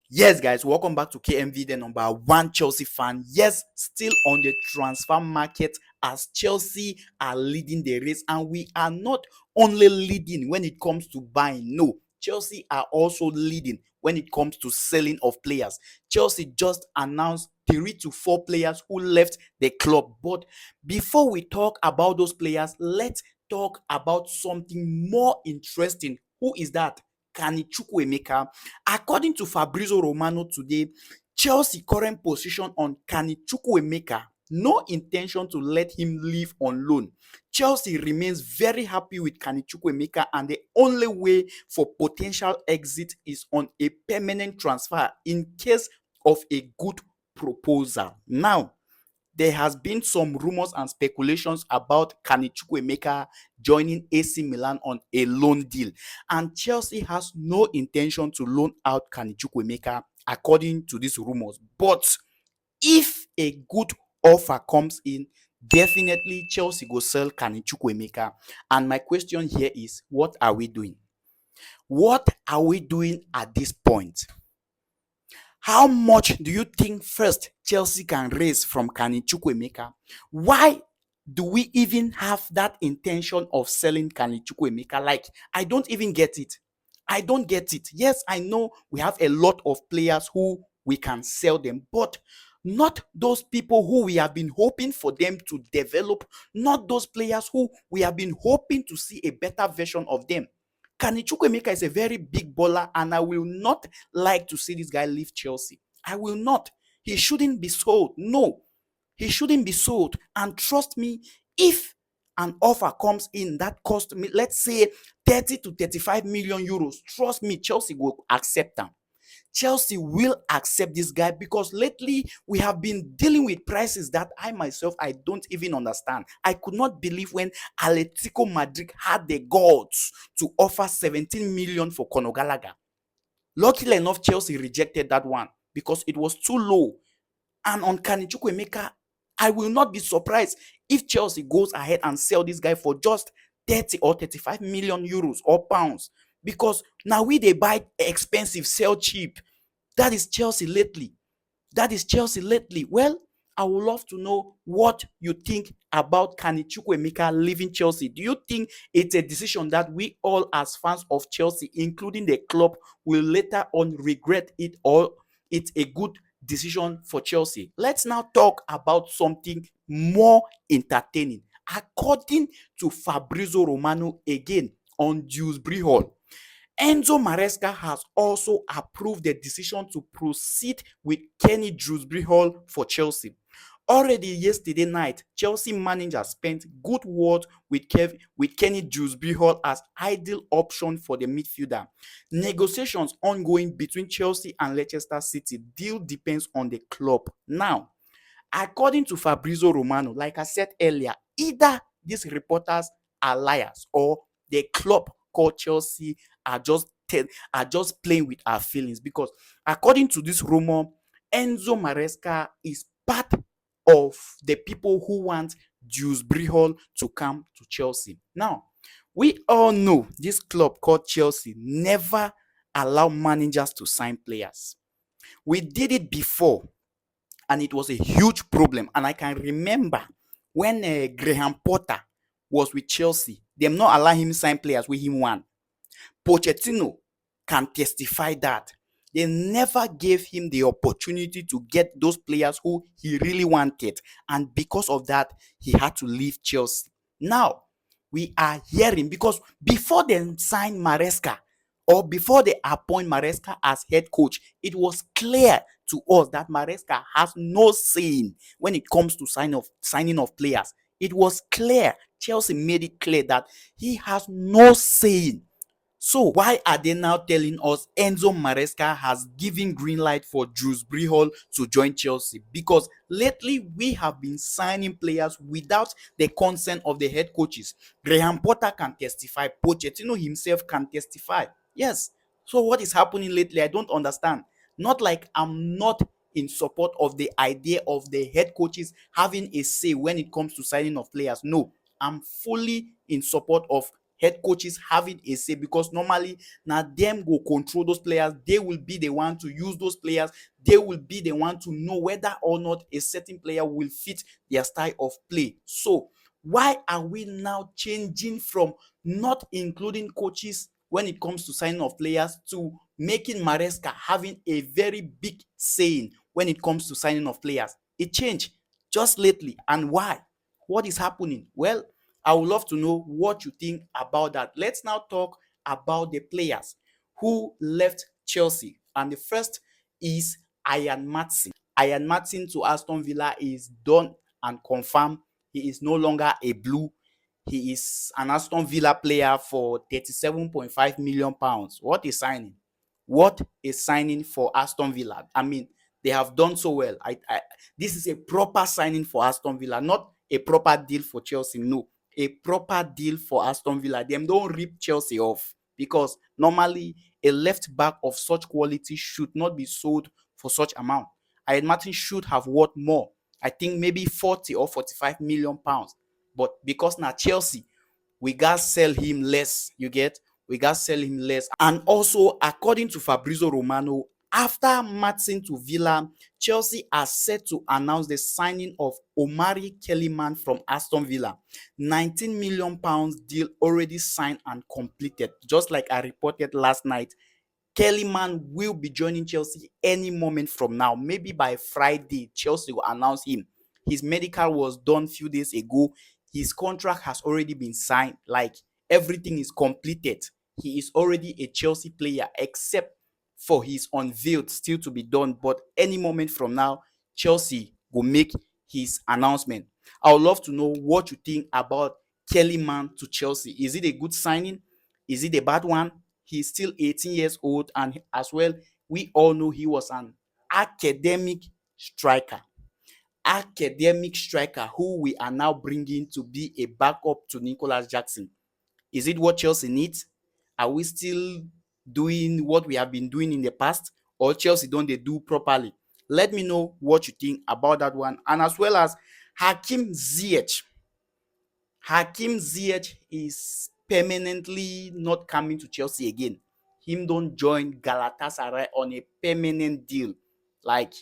Yes, guys, welcome back to KMV, the number one Chelsea fan. Yes, still on the transfer market as Chelsea are leading the race, and we are not only leading when it comes to buying. No, Chelsea are also leading when it comes to selling of players. Chelsea just announced 3 to 4 players who left the club. But before we talk about those players, let's talk about something more interesting. Who is that? Carney Chukwuemeka. According to Fabrizio Romano today, Chelsea current position on Carney Chukwuemeka, no intention to let him leave on loan. Chelsea remains very happy with Carney Chukwuemeka, and the only way for potential exit is on a permanent transfer in case of a good proposal. Now, there has been some rumors and speculations about Carney Chukwuemeka joining AC Milan on a loan deal, and Chelsea has no intention to loan out Carney Chukwuemeka according to these rumors. But if a good offer comes in, definitely Chelsea go sell Carney Chukwuemeka. And my question here is, what are we doing? What are we doing at this point? How much do you think first Chelsea can raise from Carney Chukwuemeka? Why do we even have that intention of selling Carney Chukwuemeka? Like, I don't even get it. I don't get it. Yes, I know we have a lot of players who we can sell them, but not those people who we have been hoping for them to develop, not those players who we have been hoping to see a better version of them. Carney Chukwuemeka is a very big baller, and I will not like to see this guy leave Chelsea. I will not. He shouldn't be sold. No, he shouldn't be sold. And trust me, if an offer comes in that cost me, let's say 30 to 35 million euros, trust me, Chelsea will accept them. Chelsea will accept this guy because lately we have been dealing with prices that I myself I don't even understand. I could not believe when Atletico Madrid had the guts to offer 17 million for Conor Gallagher. Luckily enough, Chelsea rejected that one because it was too low. And on Carney Chukwuemeka, I will not be surprised if Chelsea goes ahead and sell this guy for just 30 or 35 million euros or pounds. Because now they buy expensive, sell cheap. That is Chelsea lately. That is Chelsea lately. Well, I would love to know what you think about Carney Chukwuemeka leaving Chelsea. Do you think it's a decision that we all as fans of Chelsea, including the club, will later on regret it, or it's a good decision for Chelsea? Let's now talk about something more entertaining. According to Fabrizio Romano again on Dewsbury Hall, Enzo Maresca has also approved the decision to proceed with Kenny Dewsbury Hall for Chelsea. Already yesterday night, Chelsea manager spent good words with Kenny Dewsbury Hall as ideal option for the midfielder. Negotiations ongoing between Chelsea and Leicester City. Deal depends on the club. Now, according to Fabrizio Romano, like I said earlier, either these reporters are liars or the club called Chelsea are just playing with our feelings, because according to this rumor, Enzo Maresca is part of the people who want Dewsbury Hall to come to Chelsea. Now, we all know this club called Chelsea never allow managers to sign players. We did it before, and it was a huge problem. And I can remember when Graham Potter was with Chelsea, them not allow him sign players with him one. Pochettino can testify that they never gave him the opportunity to get those players who he really wanted, and because of that, he had to leave Chelsea. Now we are hearing, because before they sign Maresca, or before they appoint Maresca as head coach, it was clear to us that Maresca has no say when it comes to signing of players. It was clear. Chelsea made it clear that he has no say. So why are they now telling us Enzo Maresca has given green light for Dewsbury Hall to join Chelsea? Because lately we have been signing players without the consent of the head coaches. Graham Potter can testify. Pochettino himself can testify. Yes. So what is happening lately? I don't understand. Not like I'm not in support of the idea of the head coaches having a say when it comes to signing of players. No, I'm fully in support of head coaches having a say, because normally na them go control those players. They will be the one to use those players. They will be the one to know whether or not a certain player will fit their style of play. So why are we now changing from not including coaches when it comes to signing of players to making Maresca having a very big saying when it comes to signing of players? It changed just lately. And why? What is happening? Well, I would love to know what you think about that. Let's now talk about the players who left Chelsea. And the first is Ian Maatsen. Ian Maatsen to Aston Villa is done and confirmed. He is no longer a Blue. He is an Aston Villa player for £37.5 million. What a signing. What a signing for Aston Villa. I mean, they have done so well. This is a proper signing for Aston Villa, not a proper deal for Chelsea. No, a proper deal for Aston Villa. Them don't rip Chelsea off, because normally a left back of such quality should not be sold for such amount. Ian Martin should have worth more. I think maybe 40 or 45 million pounds. But because now Chelsea, we got sell him less. You get? We got sell him less. And also, according to Fabrizio Romano, after Maatsen to Villa, Chelsea are set to announce the signing of Omari Kellyman from Aston Villa. £19 million deal already signed and completed. Just like I reported last night, Kellyman will be joining Chelsea any moment from now. Maybe by Friday, Chelsea will announce him. His medical was done few days ago. His contract has already been signed. Like, everything is completed. He is already a Chelsea player, except for his unveiled still to be done. But any moment from now, Chelsea will make his announcement. I would love to know what you think about Kellyman to Chelsea. Is it a good signing? Is it a bad one? He's still 18 years old, and as well, we all know he was an academic striker. Academic striker who we are now bringing to be a backup to Nicholas Jackson. Is it what Chelsea needs? Are we still doing what we have been doing in the past, or Chelsea don't they do properly? Let me know what you think about that one. And as well as Hakim Ziyech. Hakim Ziyech is permanently not coming to Chelsea again. Him don't join Galatasaray on a permanent deal. Like,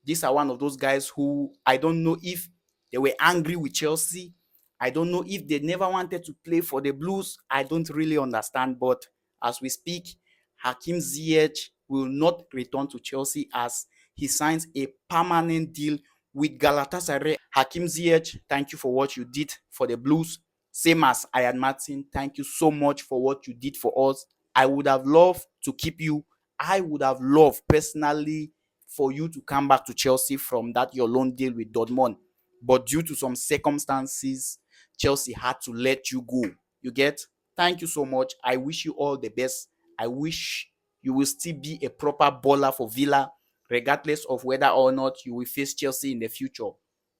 these are one of those guys who I don't know if they were angry with Chelsea. I don't know if they never wanted to play for the Blues. I don't really understand. But as we speak, Hakim Ziyech will not return to Chelsea as he signs a permanent deal with Galatasaray. Hakim Ziyech, thank you for what you did for the Blues. Same as Ian Maatsen, thank you so much for what you did for us. I would have loved to keep you. I would have loved personally for you to come back to Chelsea from that your loan deal with Dortmund. But due to some circumstances, Chelsea had to let you go. You get? Thank you so much. I wish you all the best. I wish you will still be a proper baller for Villa, regardless of whether or not you will face Chelsea in the future.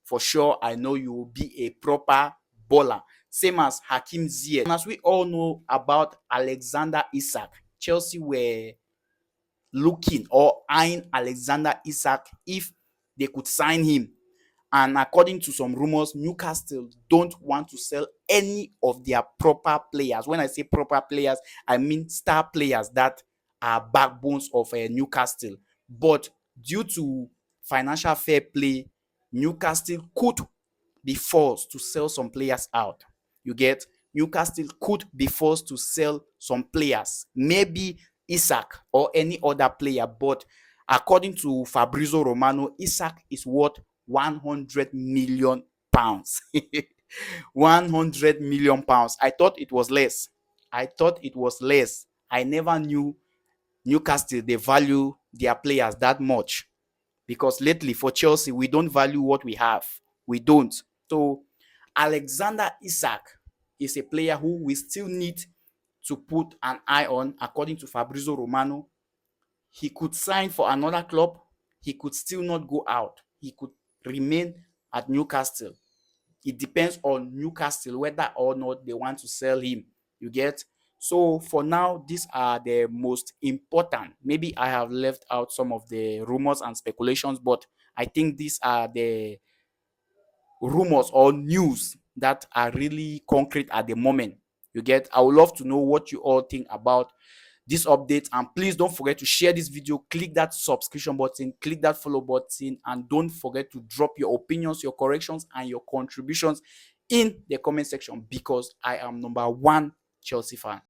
For sure, I know you will be a proper baller. Same as Hakim Ziyech. And as we all know about Alexander Isak, Chelsea were looking or eyeing Alexander Isak if they could sign him. And according to some rumors, Newcastle don't want to sell any of their proper players. When I say proper players, I mean star players that are backbones of Newcastle. But due to financial fair play, Newcastle could be forced to sell some players out. You get? Newcastle could be forced to sell some players, maybe Isak or any other player. But according to Fabrizio Romano, Isak is worth £100 million. £100 million. I thought it was less. I thought it was less. I never knew Newcastle they value their players that much, because lately for Chelsea we don't value what we have. We don't. So Alexander Isak is a player who we still need to put an eye on. According to Fabrizio Romano, he could sign for another club. He could still not go out. He could remain at Newcastle. It depends on Newcastle whether or not they want to sell him. You get? So for now, these are the most important. Maybe I have left out some of the rumors and speculations, but I think these are the rumors or news that are really concrete at the moment. You get? I would love to know what you all think about this update, and please don't forget to share this video, click that subscription button, click that follow button, and don't forget to drop your opinions, your corrections, and your contributions in the comment section, because I am number one Chelsea fan.